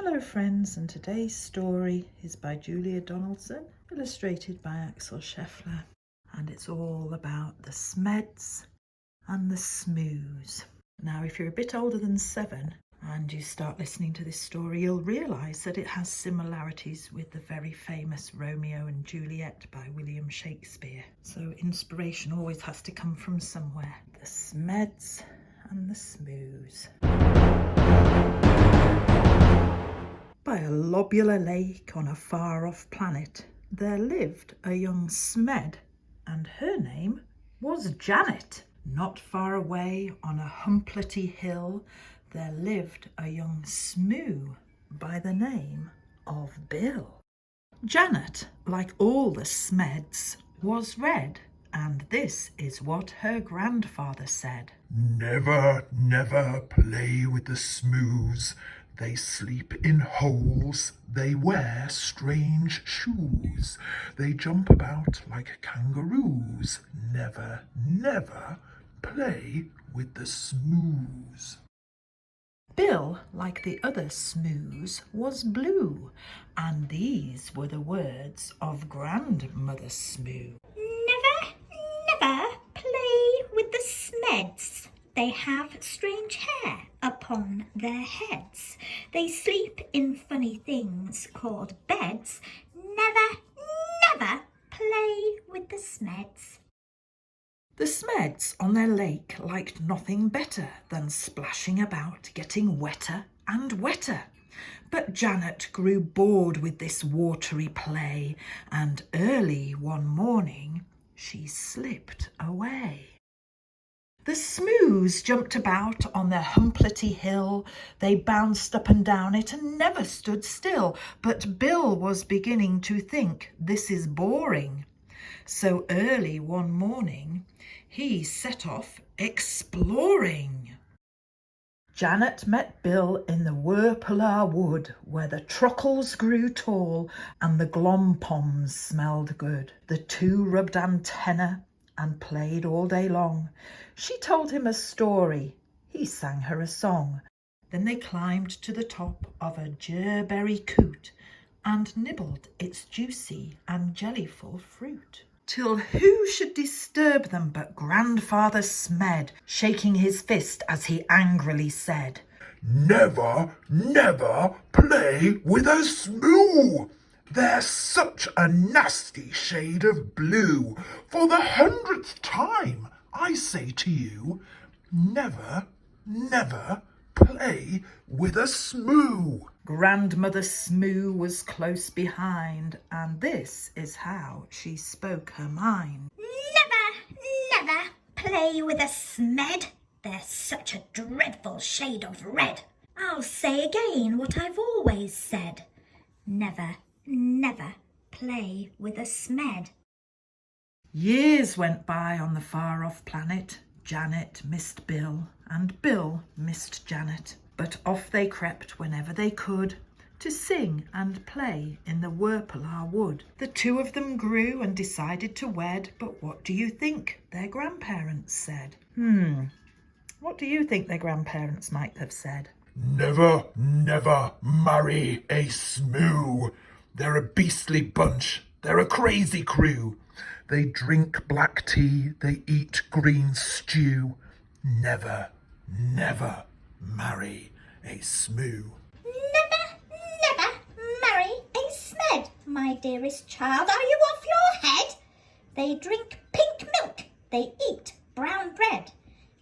Hello friends, and today's story is by Julia Donaldson, illustrated by Axel Scheffler, and it's all about the Smeds and the Smoos. Now if you're a bit older than 7 and you start listening to this story, you'll realise that it has similarities with the very famous Romeo and Juliette by William Shakespeare. So inspiration always has to come from somewhere. The Smeds and the Smoos. By a lobular lake on a far-off planet, there lived a young Smed, and her name was Janet. Not far away on a humplety hill, there lived a young Smoo by the name of Bill. Janet, like all the Smeds, was red, and this is what her grandfather said. Never, never play with the Smoos. They sleep in holes, they wear strange shoes, they jump about like kangaroos. Never, never play with the Smoos. Bill, like the other Smoos, was blue, and these were the words of Grandmother Smoo. Never, never play with the Smeds. They have strange hair upon their heads. They sleep in funny things called beds. Never, never play with the Smeds. The Smeds on their lake liked nothing better than splashing about, getting wetter and wetter. But Janet grew bored with this watery play, and early one morning she slipped away. The Smoos jumped about on their humplety hill. They bounced up and down it and never stood still. But Bill was beginning to think this is boring. So early one morning, he set off exploring. Janet met Bill in the Wurpala wood, where the truckles grew tall and the glompoms smelled good. The two rubbed antenna and played all day long. She told him a story, he sang her a song. Then they climbed to the top of a gerberry coot and nibbled its juicy and jellyful fruit. Till who should disturb them but Grandfather Smed, shaking his fist as he angrily said, Never, never play with a Smoo. They're such a nasty shade of blue. For the 100th time, I say to you, never, never play with a Smoo. Grandmother Smoo was close behind, and this is how she spoke her mind. Never, never play with a Smed. They're such a dreadful shade of red. I'll say again what I've always said. Never, never play with a Smed. Years went by on the far-off planet. Janet missed Bill, and Bill missed Janet. But off they crept whenever they could to sing and play in the Wurpala wood. The two of them grew and decided to wed, but what do you think their grandparents said? What do you think their grandparents might have said? Never, never marry a Smoo. They're a beastly bunch. They're a crazy crew. They drink black tea. They eat green stew. Never, never marry a Smoo. Never, never marry a Smed, my dearest child. Are you off your head? They drink pink milk. They eat brown bread.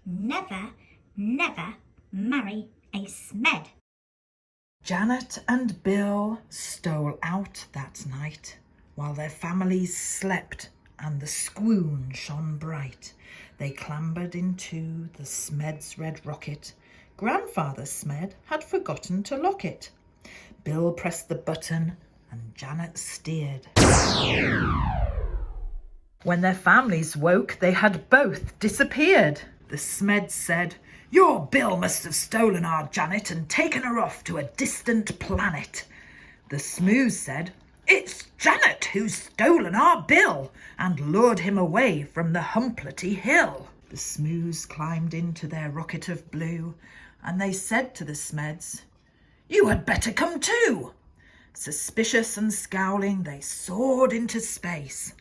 Never, never marry a Smed. Janet and Bill stole out that night while their families slept and the squoon shone bright. They clambered into the Smed's red rocket. Grandfather Smed had forgotten to lock it. Bill pressed the button and Janet steered. When their families woke, they had both disappeared. The Smeds said, Your Bill must have stolen our Janet and taken her off to a distant planet. The Smoos said, It's Janet who's stolen our Bill and lured him away from the humplety hill. The Smoos climbed into their rocket of blue and they said to the Smeds, You had better come too. Suspicious and scowling, they soared into space.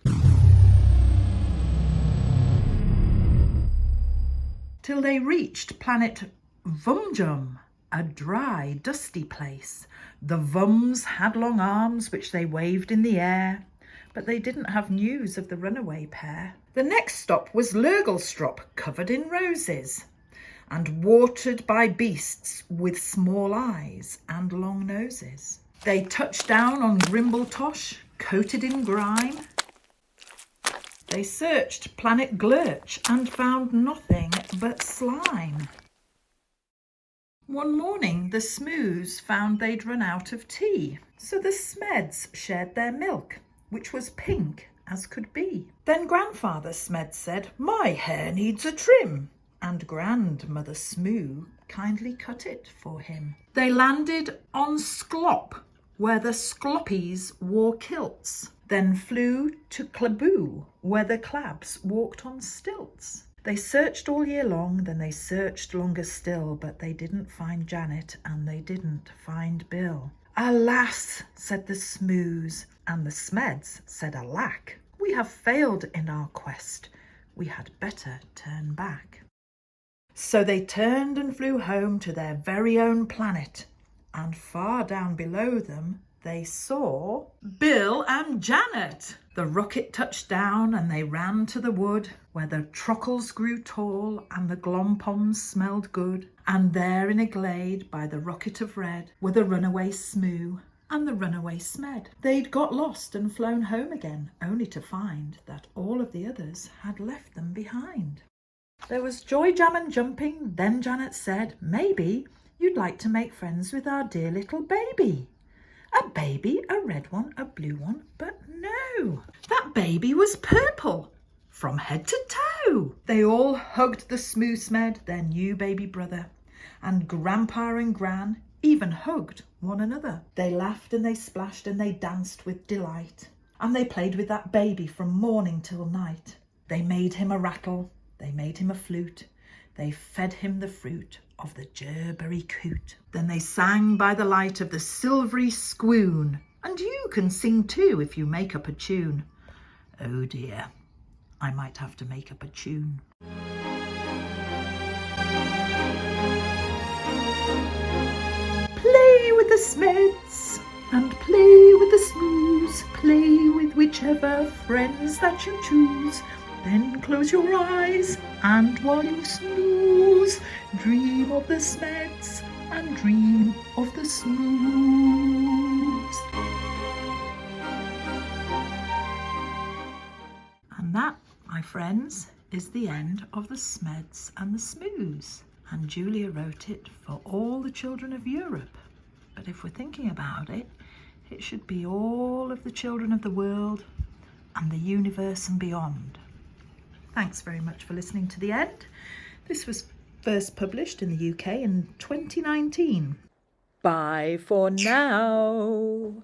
Till they reached planet Vumjum, a dry, dusty place. The Vums had long arms which they waved in the air, but they didn't have news of the runaway pair. The next stop was Lurgelstrop, covered in roses, and watered by beasts with small eyes and long noses. They touched down on Grimbletosh, coated in grime. They searched planet Glurch and found nothing but slime. One morning the Smoos found they'd run out of tea, so the Smeds shared their milk, which was pink as could be. Then Grandfather Smed said, "My hair needs a trim," and Grandmother Smoo kindly cut it for him. They landed on Sklop, where the Skloppies wore kilts, then flew to Klaboo, where the Clabs walked on stilts. They searched all year long, then they searched longer still, but they didn't find Janet and they didn't find Bill. "Alas," said the Smoos, and the Smeds said, "Alack, we have failed in our quest. We had better turn back." So they turned and flew home to their very own planet, and far down below them they saw Bill and Janet. The rocket touched down and they ran to the wood where the trockles grew tall and the glompoms smelled good. And there in a glade by the rocket of red were the runaway Smoo and the runaway Smed. They'd got lost and flown home again, only to find that all of the others had left them behind. There was joy, jam and jumping. Then Janet said, "Maybe you'd like to make friends with our dear little baby." A baby, a red one, a blue one, but no, that baby was purple from head to toe. They all hugged the Smoo Smed, their new baby brother, and Grandpa and Gran even hugged one another. They laughed and they splashed and they danced with delight, and they played with that baby from morning till night. They made him a rattle, they made him a flute, they fed him the fruit of the gerberry coot. Then they sang by the light of the silvery squoon, and you can sing too if you make up a tune. Oh dear, I might have to make up a tune. Play with the Smeds and play with the Smoos, play with whichever friends that you choose. Then close your eyes, and while you snooze, dream of the Smeds and dream of the Smoos. And that, my friends, is the end of the Smeds and the Smoos. And Julia wrote it for all the children of Europe. But if we're thinking about it, it should be all of the children of the world and the universe and beyond. Thanks very much for listening to the end. This was first published in the UK in 2019. Bye for now.